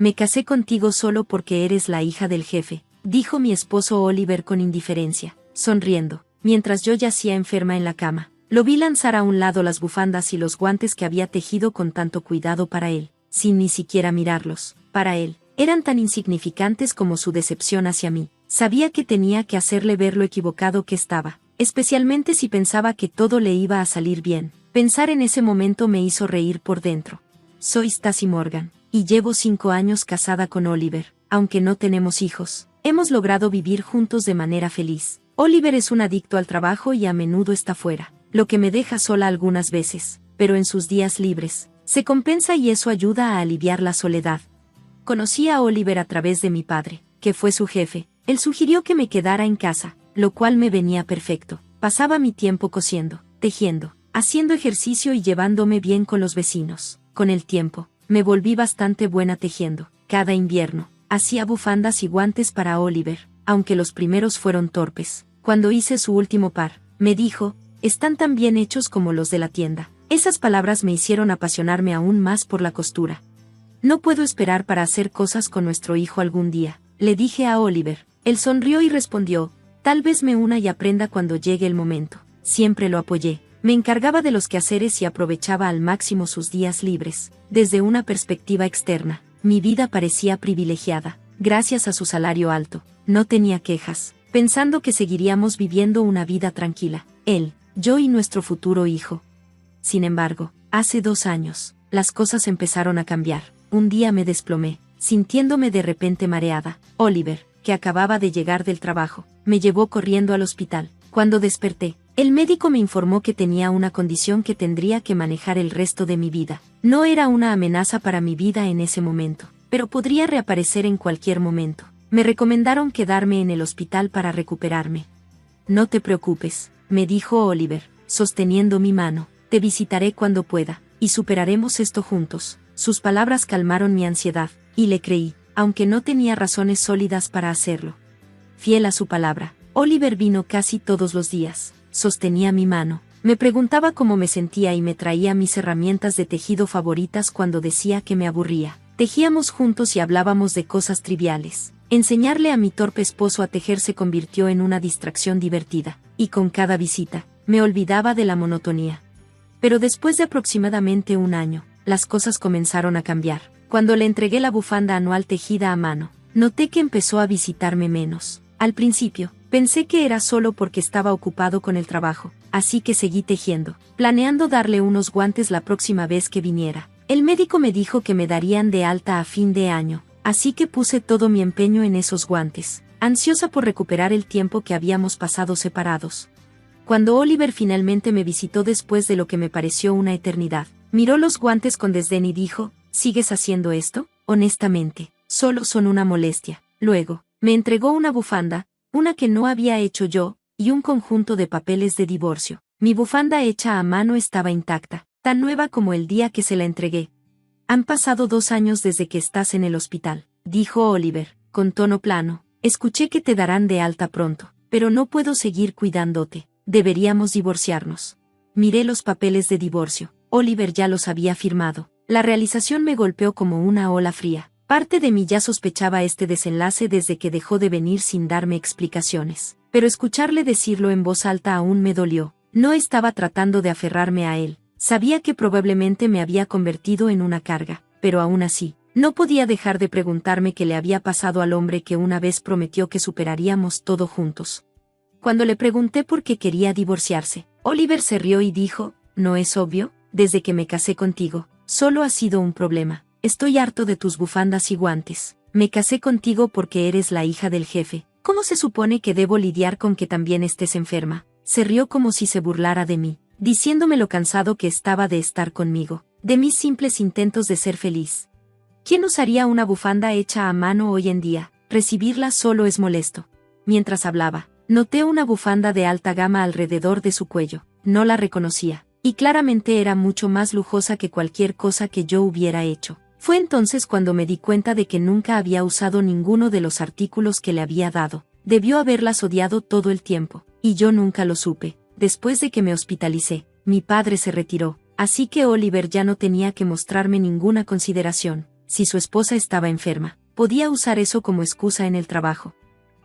Me casé contigo solo porque eres la hija del jefe, dijo mi esposo Oliver con indiferencia, sonriendo, mientras yo yacía enferma en la cama. Lo vi lanzar a un lado las bufandas y los guantes que había tejido con tanto cuidado para él, sin ni siquiera mirarlos. Para él, eran tan insignificantes como su decepción hacia mí. Sabía que tenía que hacerle ver lo equivocado que estaba, especialmente si pensaba que todo le iba a salir bien. Pensar en ese momento me hizo reír por dentro. Soy Stacy Morgan, y llevo 5 años casada con Oliver. Aunque no tenemos hijos, hemos logrado vivir juntos de manera feliz. Oliver es un adicto al trabajo y a menudo está fuera, lo que me deja sola algunas veces, pero en sus días libres, se compensa y eso ayuda a aliviar la soledad. Conocí a Oliver a través de mi padre, que fue su jefe. Él sugirió que me quedara en casa, lo cual me venía perfecto. Pasaba mi tiempo cosiendo, tejiendo, haciendo ejercicio y llevándome bien con los vecinos. Con el tiempo, me volví bastante buena tejiendo. Cada invierno, hacía bufandas y guantes para Oliver, aunque los primeros fueron torpes. Cuando hice su último par, me dijo, están tan bien hechos como los de la tienda. Esas palabras me hicieron apasionarme aún más por la costura. No puedo esperar para hacer cosas con nuestro hijo algún día, le dije a Oliver. Él sonrió y respondió, tal vez me una y aprenda cuando llegue el momento. Siempre lo apoyé. Me encargaba de los quehaceres y aprovechaba al máximo sus días libres. Desde una perspectiva externa, mi vida parecía privilegiada. Gracias a su salario alto, no tenía quejas, pensando que seguiríamos viviendo una vida tranquila, él, yo y nuestro futuro hijo. Sin embargo, hace 2 años, las cosas empezaron a cambiar. Un día me desplomé, sintiéndome de repente mareada. Oliver, que acababa de llegar del trabajo, me llevó corriendo al hospital. Cuando desperté, el médico me informó que tenía una condición que tendría que manejar el resto de mi vida. No era una amenaza para mi vida en ese momento, pero podría reaparecer en cualquier momento. Me recomendaron quedarme en el hospital para recuperarme. No te preocupes, me dijo Oliver, sosteniendo mi mano. Te visitaré cuando pueda, y superaremos esto juntos. Sus palabras calmaron mi ansiedad, y le creí, aunque no tenía razones sólidas para hacerlo. Fiel a su palabra, Oliver vino casi todos los días, sostenía mi mano, me preguntaba cómo me sentía y me traía mis herramientas de tejido favoritas cuando decía que me aburría. Tejíamos juntos y hablábamos de cosas triviales. Enseñarle a mi torpe esposo a tejer se convirtió en una distracción divertida, y con cada visita, me olvidaba de la monotonía. Pero después de aproximadamente 1 año, las cosas comenzaron a cambiar. Cuando le entregué la bufanda anual tejida a mano, noté que empezó a visitarme menos. Al principio, pensé que era solo porque estaba ocupado con el trabajo, así que seguí tejiendo, planeando darle unos guantes la próxima vez que viniera. El médico me dijo que me darían de alta a fin de año, así que puse todo mi empeño en esos guantes, ansiosa por recuperar el tiempo que habíamos pasado separados. Cuando Oliver finalmente me visitó después de lo que me pareció una eternidad, miró los guantes con desdén y dijo, ¿sigues haciendo esto? Honestamente, solo son una molestia. Luego, me entregó una bufanda, una que no había hecho yo, y un conjunto de papeles de divorcio. Mi bufanda hecha a mano estaba intacta, tan nueva como el día que se la entregué. Han pasado 2 años desde que estás en el hospital, dijo Oliver, con tono plano. Escuché que te darán de alta pronto, pero no puedo seguir cuidándote. Deberíamos divorciarnos. Miré los papeles de divorcio. Oliver ya los había firmado. La realización me golpeó como una ola fría. Parte de mí ya sospechaba este desenlace desde que dejó de venir sin darme explicaciones. Pero escucharle decirlo en voz alta aún me dolió. No estaba tratando de aferrarme a él. Sabía que probablemente me había convertido en una carga, pero aún así, no podía dejar de preguntarme qué le había pasado al hombre que una vez prometió que superaríamos todo juntos. Cuando le pregunté por qué quería divorciarse, Oliver se rió y dijo, ¿no es obvio? Desde que me casé contigo, solo ha sido un problema. Estoy harto de tus bufandas y guantes. Me casé contigo porque eres la hija del jefe. ¿Cómo se supone que debo lidiar con que también estés enferma? Se rió como si se burlara de mí, diciéndome lo cansado que estaba de estar conmigo, de mis simples intentos de ser feliz. ¿Quién usaría una bufanda hecha a mano hoy en día? Recibirla solo es molesto. Mientras hablaba, noté una bufanda de alta gama alrededor de su cuello. No la reconocía, y claramente era mucho más lujosa que cualquier cosa que yo hubiera hecho. Fue entonces cuando me di cuenta de que nunca había usado ninguno de los artículos que le había dado. Debió haberlas odiado todo el tiempo, y yo nunca lo supe. Después de que me hospitalicé, mi padre se retiró, así que Oliver ya no tenía que mostrarme ninguna consideración. si su esposa estaba enferma, podía usar eso como excusa en el trabajo.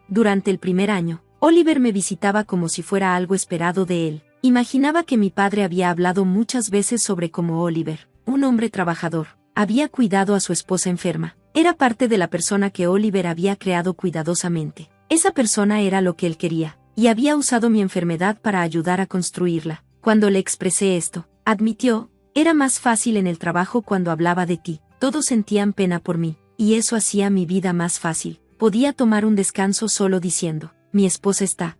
Durante el primer año, Oliver me visitaba como si fuera algo esperado de él. Imaginaba que mi padre había hablado muchas veces sobre cómo Oliver, un hombre trabajador, había cuidado a su esposa enferma. Era parte de la persona que Oliver había creado cuidadosamente. Esa persona era lo que él quería, y había usado mi enfermedad para ayudar a construirla. Cuando le expresé esto, admitió, era más fácil en el trabajo cuando hablaba de ti. Todos sentían pena por mí, y eso hacía mi vida más fácil. Podía tomar un descanso solo diciendo, mi esposa está.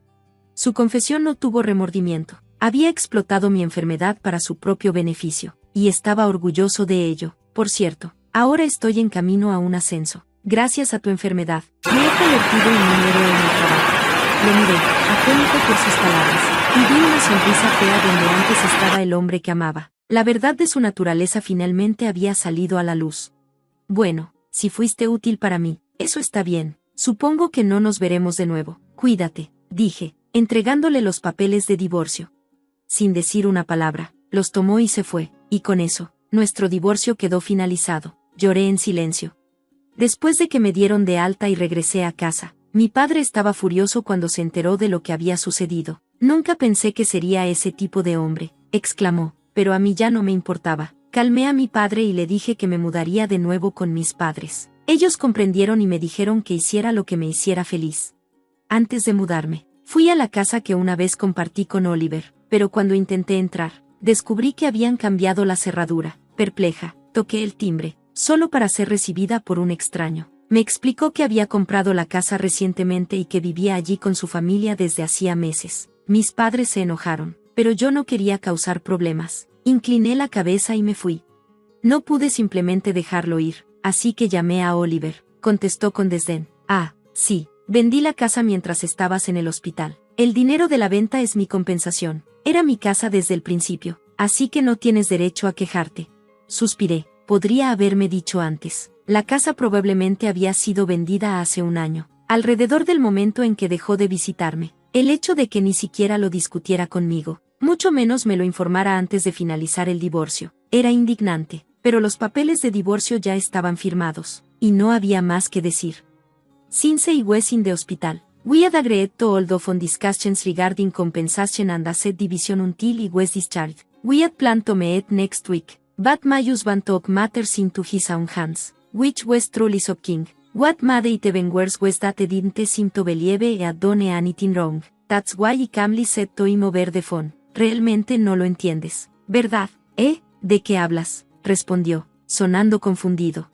Su confesión no tuvo remordimiento. Había explotado mi enfermedad para su propio beneficio, y estaba orgulloso de ello. Por cierto, ahora estoy en camino a un ascenso. Gracias a tu enfermedad, me he convertido en un héroe en el trabajo. Lo miré, atónito por sus palabras, y vi una sonrisa fea donde antes estaba el hombre que amaba. La verdad de su naturaleza finalmente había salido a la luz. Bueno, si fuiste útil para mí, eso está bien. Supongo que no nos veremos de nuevo. Cuídate, dije, entregándole los papeles de divorcio. Sin decir una palabra, los tomó y se fue, y con eso, nuestro divorcio quedó finalizado. Lloré en silencio. Después de que me dieron de alta y regresé a casa, mi padre estaba furioso cuando se enteró de lo que había sucedido. Nunca pensé que sería ese tipo de hombre, exclamó, pero a mí ya no me importaba. Calmé a mi padre y le dije que me mudaría de nuevo con mis padres. Ellos comprendieron y me dijeron que hiciera lo que me hiciera feliz. Antes de mudarme, fui a la casa que una vez compartí con Oliver, pero cuando intenté entrar, descubrí que habían cambiado la cerradura. Perpleja, toqué el timbre, solo para ser recibida por un extraño. Me explicó que había comprado la casa recientemente y que vivía allí con su familia desde hacía meses. Mis padres se enojaron, pero yo no quería causar problemas. Incliné la cabeza y me fui. No pude simplemente dejarlo ir, así que llamé a Oliver, contestó con desdén. Ah, sí, vendí la casa mientras estabas en el hospital. El dinero de la venta es mi compensación. Era mi casa desde el principio, así que no tienes derecho a quejarte. Suspiré, podría haberme dicho antes. La casa probablemente había sido vendida hace un año, alrededor del momento en que dejó de visitarme. El hecho de que ni siquiera lo discutiera conmigo, mucho menos me lo informara antes de finalizar el divorcio, era indignante, pero los papeles de divorcio ya estaban firmados, y no había más que decir. Since y was in the hospital. We had agreed to all of on discussions regarding compensation and asset division until he was discharged. We had planned to meet next week, but my husband took matters into his own hands, which was truly shocking. What made it even worse was that he didn't seem to believe he had done anything wrong. That's why I calmly said to him over the phone. Realmente no lo entiendes, ¿verdad? ¿De qué hablas? Respondió, sonando confundido.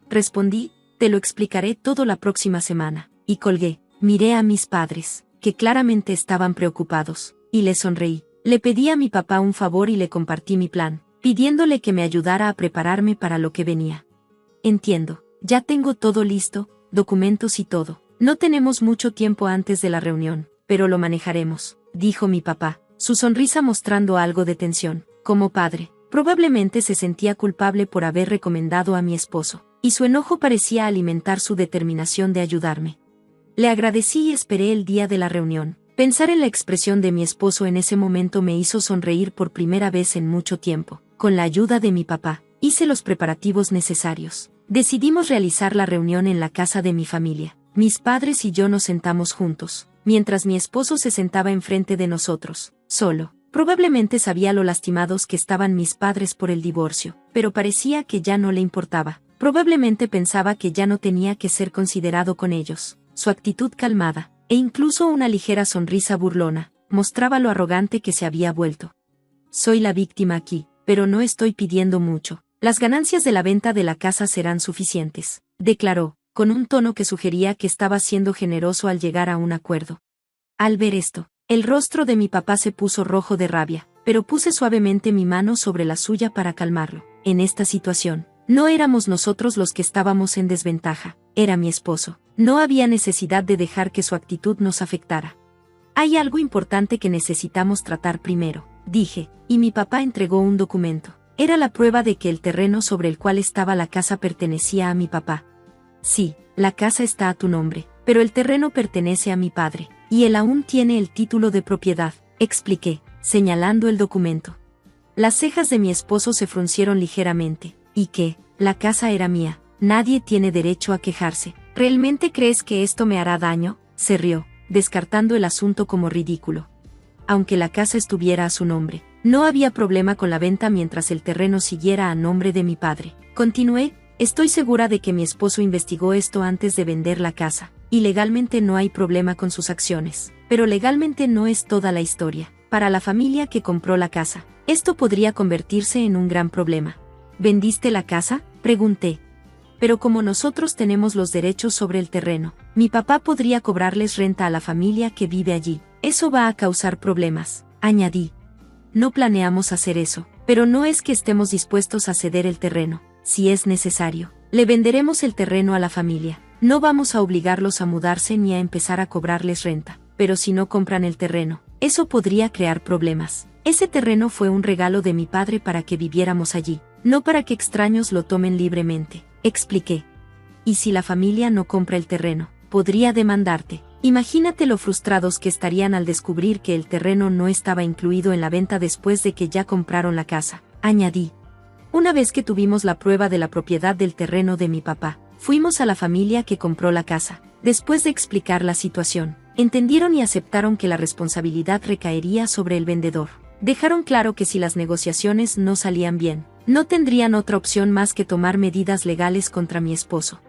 Respondí, te lo explicaré todo la próxima semana, y colgué. Miré a mis padres, que claramente estaban preocupados, y le sonreí. Le pedí a mi papá un favor y le compartí mi plan, pidiéndole que me ayudara a prepararme para lo que venía. Entiendo, ya tengo todo listo, documentos y todo. No tenemos mucho tiempo antes de la reunión, pero lo manejaremos, dijo mi papá, su sonrisa mostrando algo de tensión. Como padre, probablemente se sentía culpable por haber recomendado a mi esposo, y su enojo parecía alimentar su determinación de ayudarme. Le agradecí y esperé el día de la reunión. Pensar en la expresión de mi esposo en ese momento me hizo sonreír por primera vez en mucho tiempo. Con la ayuda de mi papá, hice los preparativos necesarios. Decidimos realizar la reunión en la casa de mi familia. Mis padres y yo nos sentamos juntos, mientras mi esposo se sentaba enfrente de nosotros, solo. Probablemente sabía lo lastimados que estaban mis padres por el divorcio, pero parecía que ya no le importaba. Probablemente pensaba que ya no tenía que ser considerado con ellos. Su actitud calmada, e incluso una ligera sonrisa burlona, mostraba lo arrogante que se había vuelto. Soy la víctima aquí, pero no estoy pidiendo mucho. Las ganancias de la venta de la casa serán suficientes, declaró, con un tono que sugería que estaba siendo generoso al llegar a un acuerdo. Al ver esto, el rostro de mi papá se puso rojo de rabia, pero puse suavemente mi mano sobre la suya para calmarlo. En esta situación, no éramos nosotros los que estábamos en desventaja, era mi esposo. No había necesidad de dejar que su actitud nos afectara. Hay algo importante que necesitamos tratar primero, dije, y mi papá entregó un documento. Era la prueba de que el terreno sobre el cual estaba la casa pertenecía a mi papá. Sí, la casa está a tu nombre, pero el terreno pertenece a mi padre, y él aún tiene el título de propiedad, expliqué, señalando el documento. Las cejas de mi esposo se fruncieron ligeramente. ¿Y qué? La casa era mía. Nadie tiene derecho a quejarse. ¿Realmente crees que esto me hará daño? Se rió, descartando el asunto como ridículo. Aunque la casa estuviera a su nombre, no había problema con la venta mientras el terreno siguiera a nombre de mi padre. Continué, estoy segura de que mi esposo investigó esto antes de vender la casa, y legalmente no hay problema con sus acciones. Pero legalmente no es toda la historia. Para la familia que compró la casa, esto podría convertirse en un gran problema. ¿Vendiste la casa?, pregunté. Pero como nosotros tenemos los derechos sobre el terreno, mi papá podría cobrarles renta a la familia que vive allí. Eso va a causar problemas, añadí. No planeamos hacer eso, pero no es que estemos dispuestos a ceder el terreno. Si es necesario, le venderemos el terreno a la familia. No vamos a obligarlos a mudarse ni a empezar a cobrarles renta, pero si no compran el terreno, eso podría crear problemas. Ese terreno fue un regalo de mi padre para que viviéramos allí, no para que extraños lo tomen libremente, expliqué. Y si la familia no compra el terreno, podría demandarte. Imagínate lo frustrados que estarían al descubrir que el terreno no estaba incluido en la venta después de que ya compraron la casa, añadí. Una vez que tuvimos la prueba de la propiedad del terreno de mi papá, fuimos a la familia que compró la casa. Después de explicar la situación, entendieron y aceptaron que la responsabilidad recaería sobre el vendedor. Dejaron claro que si las negociaciones no salían bien, no tendrían otra opción más que tomar medidas legales contra mi esposo.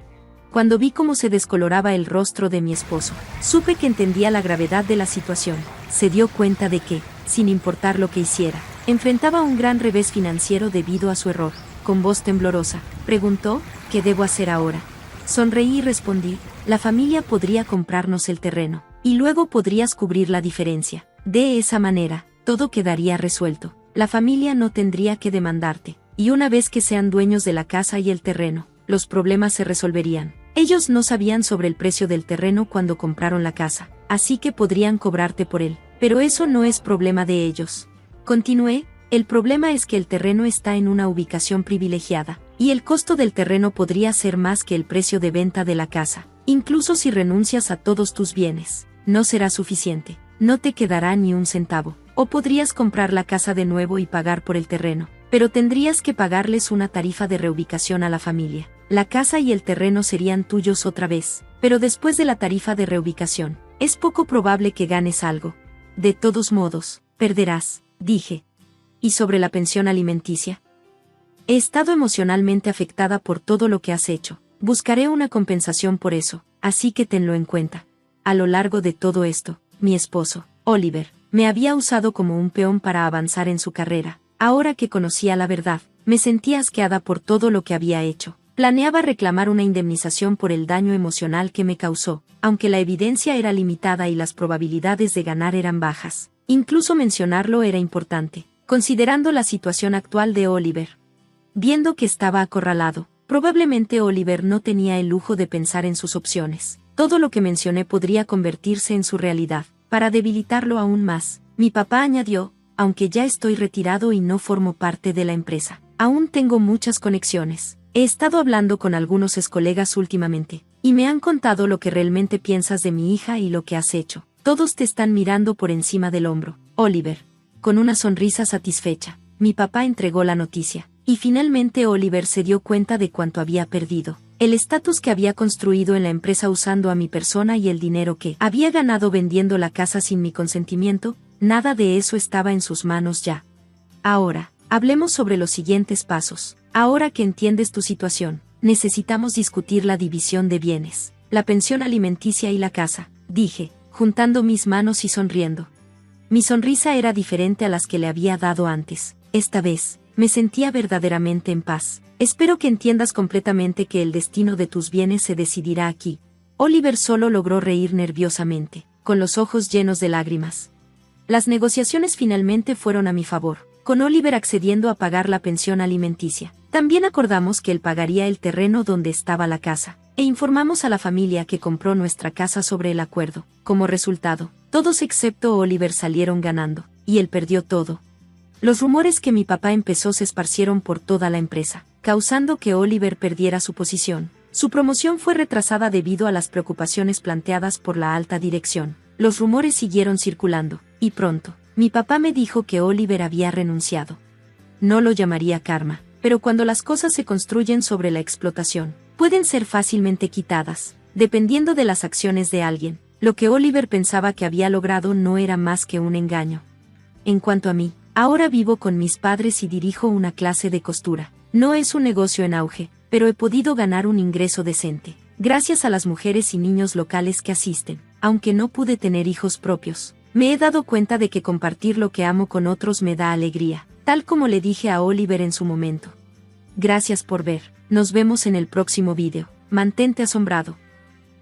Cuando vi cómo se descoloraba el rostro de mi esposo, supe que entendía la gravedad de la situación. Se dio cuenta de que, sin importar lo que hiciera, enfrentaba un gran revés financiero debido a su error. Con voz temblorosa, preguntó, ¿qué debo hacer ahora? Sonreí y respondí, la familia podría comprarnos el terreno, y luego podrías cubrir la diferencia. De esa manera, todo quedaría resuelto. La familia no tendría que demandarte, y una vez que sean dueños de la casa y el terreno, los problemas se resolverían. Ellos no sabían sobre el precio del terreno cuando compraron la casa, así que podrían cobrarte por él, pero eso no es problema de ellos. Continué, el problema es que el terreno está en una ubicación privilegiada, y el costo del terreno podría ser más que el precio de venta de la casa. Incluso si renuncias a todos tus bienes, no será suficiente, no te quedará ni un centavo, o podrías comprar la casa de nuevo y pagar por el terreno, pero tendrías que pagarles una tarifa de reubicación a la familia. La casa y el terreno serían tuyos otra vez, pero después de la tarifa de reubicación, es poco probable que ganes algo. De todos modos, perderás, dije. ¿Y sobre la pensión alimenticia? He estado emocionalmente afectada por todo lo que has hecho. Buscaré una compensación por eso, así que tenlo en cuenta. A lo largo de todo esto, mi esposo, Oliver, me había usado como un peón para avanzar en su carrera. Ahora que conocía la verdad, me sentía asqueada por todo lo que había hecho. Planeaba reclamar una indemnización por el daño emocional que me causó, aunque la evidencia era limitada y las probabilidades de ganar eran bajas. Incluso mencionarlo era importante, considerando la situación actual de Oliver. Viendo que estaba acorralado, probablemente Oliver no tenía el lujo de pensar en sus opciones. Todo lo que mencioné podría convertirse en su realidad. Para debilitarlo aún más, mi papá añadió, aunque ya estoy retirado y no formo parte de la empresa, aún tengo muchas conexiones. He estado hablando con algunos excolegas últimamente, y me han contado lo que realmente piensas de mi hija y lo que has hecho. Todos te están mirando por encima del hombro, Oliver. Con una sonrisa satisfecha, mi papá entregó la noticia, y finalmente Oliver se dio cuenta de cuánto había perdido. El estatus que había construido en la empresa usando a mi persona y el dinero que había ganado vendiendo la casa sin mi consentimiento, nada de eso estaba en sus manos ya. Ahora, hablemos sobre los siguientes pasos. Ahora que entiendes tu situación, necesitamos discutir la división de bienes, la pensión alimenticia y la casa, dije, juntando mis manos y sonriendo. Mi sonrisa era diferente a las que le había dado antes. Esta vez, me sentía verdaderamente en paz. Espero que entiendas completamente que el destino de tus bienes se decidirá aquí. Oliver solo logró reír nerviosamente, con los ojos llenos de lágrimas. Las negociaciones finalmente fueron a mi favor, con Oliver accediendo a pagar la pensión alimenticia. También acordamos que él pagaría el terreno donde estaba la casa, e informamos a la familia que compró nuestra casa sobre el acuerdo. Como resultado, todos excepto Oliver salieron ganando, y él perdió todo. Los rumores que mi papá empezó se esparcieron por toda la empresa, causando que Oliver perdiera su posición. Su promoción fue retrasada debido a las preocupaciones planteadas por la alta dirección. Los rumores siguieron circulando, y pronto, mi papá me dijo que Oliver había renunciado. No lo llamaría karma, pero cuando las cosas se construyen sobre la explotación, pueden ser fácilmente quitadas, dependiendo de las acciones de alguien. Lo que Oliver pensaba que había logrado no era más que un engaño. En cuanto a mí, ahora vivo con mis padres y dirijo una clase de costura. No es un negocio en auge, pero he podido ganar un ingreso decente, gracias a las mujeres y niños locales que asisten. Aunque no pude tener hijos propios, me he dado cuenta de que compartir lo que amo con otros me da alegría, tal como le dije a Oliver en su momento. Gracias por ver. Nos vemos en el próximo vídeo. Mantente asombrado.